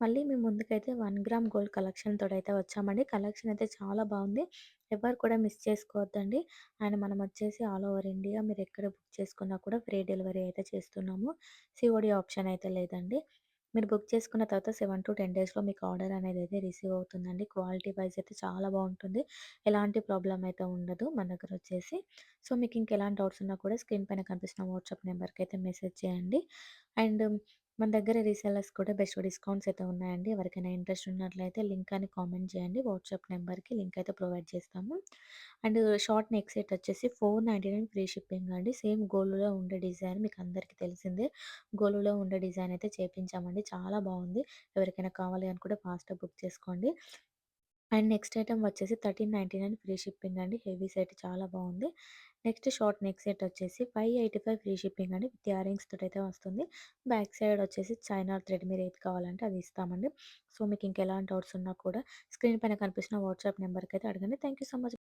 మళ్ళీ మీ ముందుకైతే 1 gram gold collection తోటైతే వచ్చామండి. కలెక్షన్ అయితే చాలా బావుంది. ఎవ్వరు కూడా మిస్ చేసుకోవద్దండి. అండ్ మనమొచ్చేసి ఆల్ ఓవర్ ఇండియా మీరెక్కడ బుక్ చేసుకున్నా కూడా ఫ్రీ డెలివరీ అయితే చేస్తున్నాము. సీఓడీ ఆప్షన్ అయితే లేదండి. మీరు బుక్ చేసుకున్న తర్వాత 7-10 డేస్‌లో మీకు ఆర్డర్ అనేదైతే రిసీవ్ అవుతుందండి. క్వాలిటీ వైస్ అయితే చాలా బావుంటుంది. ఎలాంటి ప్రాబ్లమ్ అయితే ఉండదు మన దగ్గరొచ్చేసి. సో, మీకింకెలాంటి డౌట్స్ ఉన్నా కూడా స్క్రీన్ పైన కనిపిస్తున్న వాట్సాప్ నెంబర్‌కైతే మెసేజ్ చేయండి. అండ్ మన దగ్గర రీసెల్లర్స్ కూడా బెస్ట్ డిస్కౌంట్స్ అయితే ఉన్నాయండి. ఎవరికైనా ఇంట్రెస్ట్ ఉన్నట్లయితే లింక్ అని కామెంట్ చేయండి. వాట్సాప్ నెంబర్‌కి లింక్ అయితే ప్రొవైడ్ చేస్తాము. అండ్ షార్ట్ నెక్ సెట్ వచ్చేసి 499 ఫ్రీ షిప్పింగ్ అండి. సేమ్ గోల్డ్‌లో ఉండే డిజైన్ మీకు అందరికీ తెలిసిందే. గోల్డ్‌లో ఉండే డిజైన్ అయితే చేపించామండి. చాలా బావుంది. ఎవరికైనా కావాలి అనుకుంటే ఫాస్ట్‌గా బుక్ చేసుకోండి. అండ్ నెక్స్ట్ ఐటెమ్ వచ్చేసి 1399 ఫ్రీ షిప్పింగ్ అండి. హెవీ సెట్ చాలా బావుంది. నెక్స్ట్ షార్ట్ నెక్ సెట్ వచ్చేసి 585 ఫ్రీ షిప్పింగ్ అండి. విత్ ఇయరింగ్స్ తోటైతే వస్తుంది. బ్యాక్ సైడ్ వచ్చేసి చైనా థ్రెడ్ మీరు ఏది కావాలంటే అది ఇస్తామండి. సో, మీకు ఇంకెలాంటి డౌట్స్ ఉన్నా కూడా స్క్రీన్ పైన కనిపిస్తున్న వాట్సాప్ నెంబర్‌కైతే అడగండి. Thank you so much.